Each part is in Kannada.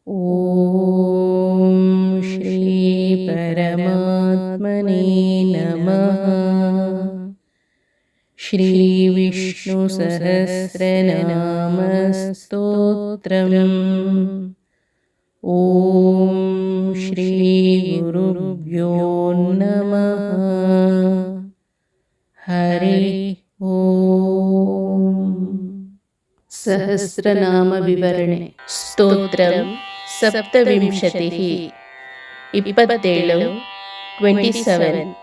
ಓಂ ಶ್ರೀ ಪರಮಾತ್ಮನೇ ನಮಃ. ಶ್ರೀ ವಿಷ್ಣು ಸಹಸ್ರನಾಮ ಸ್ತೋತ್ರಂ. ಓಂ ಶ್ರೀ ಗುರುಭ್ಯೋ ನಮಃ. ಹರಿ ಓಂ. ಸಹಸ್ರನಾಮ ವಿವರಣೆ. ಸ್ತೋತ್ರಂ ಸಪ್ತವಿಂಶತಿಃ 27 27.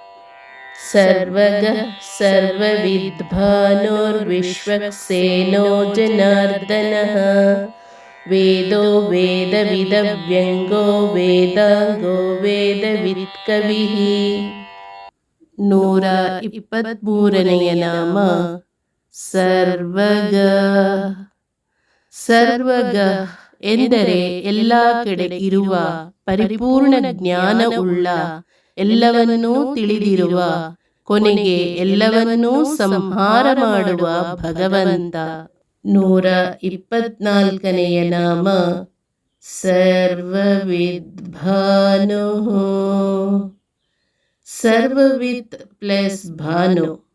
ಸರ್ವಗಃ ಸರ್ವವಿದ್ಭಾನೋರ್ವಿಶ್ವಕ್ಸೇನೋ ಜನಾರ್ದನಃ. ವೇದೋ ವೇದವಿದವ್ಯಂಗೋ ವೇದಾಂಗೋ ವೇದವಿತ್ಕವಿಃ. 123ನೆಯ ನಾಮ ಸರ್ವಗ. ಸರ್ವಗ ಎಂದರೆ ಎಲ್ಲ ಕಡೆ ಇರುವ ಪರಿಪೂರ್ಣ ಜ್ಞಾನವುಳ್ಳ, ಎಲ್ಲವನ್ನೂ ತಿಳಿದಿರುವ, ಕೊನೆಗೆ ಎಲ್ಲವನ್ನೂ ಸಂಹಾರ ಮಾಡುವ ಭಗವಂತ. 124ನೆಯ ನಾಮ ಸರ್ವವಿದ್ಭಾನು. ಸರ್ವವಿತ್ ಪ್ಲಸ್ ಭಾನು.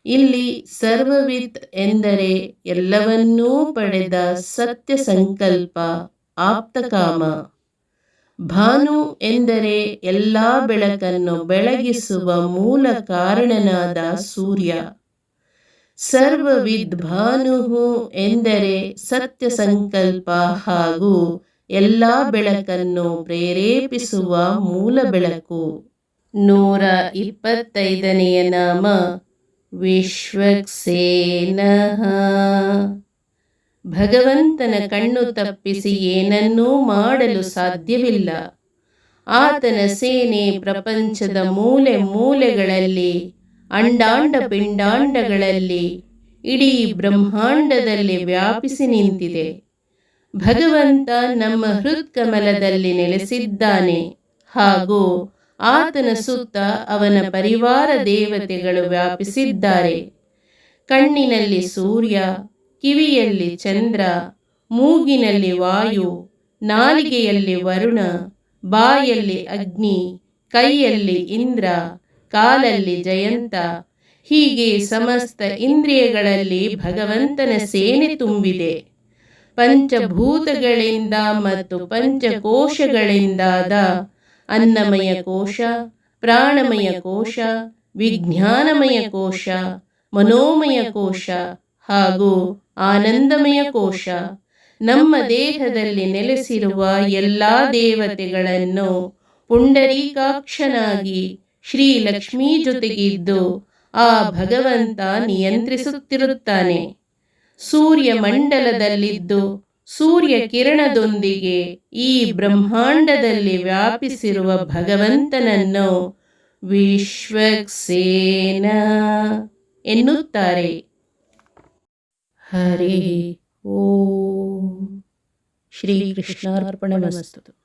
ಇಲ್ಲಿ ಸರ್ವವಿತ್ ಎಂದರೆ ಎಲ್ಲವನ್ನೂ ಪಡೆದ ಸತ್ಯ ಸಂಕಲ್ಪ, ಆಪ್ತಕಾಮ. ಭಾನು ಎಂದರೆ ಎಲ್ಲ ಬೆಳಕನ್ನು ಬೆಳಗಿಸುವ ಮೂಲ ಕಾರಣನಾದ ಸೂರ್ಯ. ಸರ್ವವಿದ್ ಭಾನು ಎಂದರೆ ಸತ್ಯ ಸಂಕಲ್ಪ ಹಾಗೂ ಎಲ್ಲ ಬೆಳಕನ್ನು ಪ್ರೇರೇಪಿಸುವ ಮೂಲ ಬೆಳಕು. 125ನೆಯ ನಾಮ ವಿಶ್ವಕ್ಸೇನಃ. ಭಗವಂತನ ಕಣ್ಣು ತಪ್ಪಿಸಿ ಏನನ್ನೂ ಮಾಡಲು ಸಾಧ್ಯವಿಲ್ಲ. ಆತನ ಸೇನೆ ಪ್ರಪಂಚದ ಮೂಲೆ ಮೂಲೆಗಳಲ್ಲಿ, ಅಂಡಾಂಡ ಪಿಂಡಾಂಡಗಳಲ್ಲಿ, ಇಡೀ ಬ್ರಹ್ಮಾಂಡದಲ್ಲಿ ವ್ಯಾಪಿಸಿ ನಿಂತಿದೆ. ಭಗವಂತ ನಮ್ಮ ಹೃತ್ಕಮಲದಲ್ಲಿ ನೆಲೆಸಿದ್ದಾನೆ ಹಾಗೂ ಆತನ ಸುತ್ತ ಅವನ ಪರಿವಾರ ದೇವತೆಗಳು ವ್ಯಾಪಿಸಿದ್ದಾರೆ. ಕಣ್ಣಿನಲ್ಲಿ ಸೂರ್ಯ, ಕಿವಿಯಲ್ಲಿ ಚಂದ್ರ, ಮೂಗಿನಲ್ಲಿ ವಾಯು, ನಾಲಿಗೆಯಲ್ಲಿ ವರುಣ, ಬಾಯಲ್ಲಿ ಅಗ್ನಿ, ಕೈಯಲ್ಲಿ ಇಂದ್ರ, ಕಾಲಲ್ಲಿ ಜಯಂತ, ಹೀಗೆ ಸಮಸ್ತ ಇಂದ್ರಿಯಗಳಲ್ಲಿ ಭಗವಂತನ ಸೇನೆ ತುಂಬಿದೆ. ಪಂಚಭೂತಗಳಿಂದ ಮತ್ತು ಪಂಚಕೋಶಗಳಿಂದಾದ ಅನ್ನಮಯ ಕೋಶ, ಪ್ರಾಣಮಯ ಕೋಶ, ವಿಜ್ಞಾನಮಯ ಕೋಶ, ಮನೋಮಯ ಕೋಶ ಹಾಗೂ ಆನಂದಮಯ ಕೋಶ, ನಮ್ಮ ದೇಹದಲ್ಲಿ ನೆಲೆಸಿರುವ ಎಲ್ಲ ದೇವತೆಗಳನ್ನು ಪುಂಡರೀಕಾಕ್ಷನಾಗಿ ಶ್ರೀ ಲಕ್ಷ್ಮೀ ಜೊತೆಗಿದ್ದು ಆ ಭಗವಂತ ನಿಯಂತ್ರಿಸುತ್ತಿರುತ್ತಾನೆ. ಸೂರ್ಯ ಮಂಡಲದಲ್ಲಿದ್ದು ಸೂರ್ಯ ಕಿರಣದೊಂದಿಗೆ ಈ ಬ್ರಹ್ಮಾಂಡದಲ್ಲಿ ವ್ಯಾಪಿಸಿರುವ ಭಗವಂತನನ್ನು ವಿಶ್ವಕ್ಸೇನ ಎನ್ನುತ್ತಾರೆ. ಹರಿ ಓಂ. ಶ್ರೀ ಕೃಷ್ಣಾರ್ಪಣಮಸ್ತು.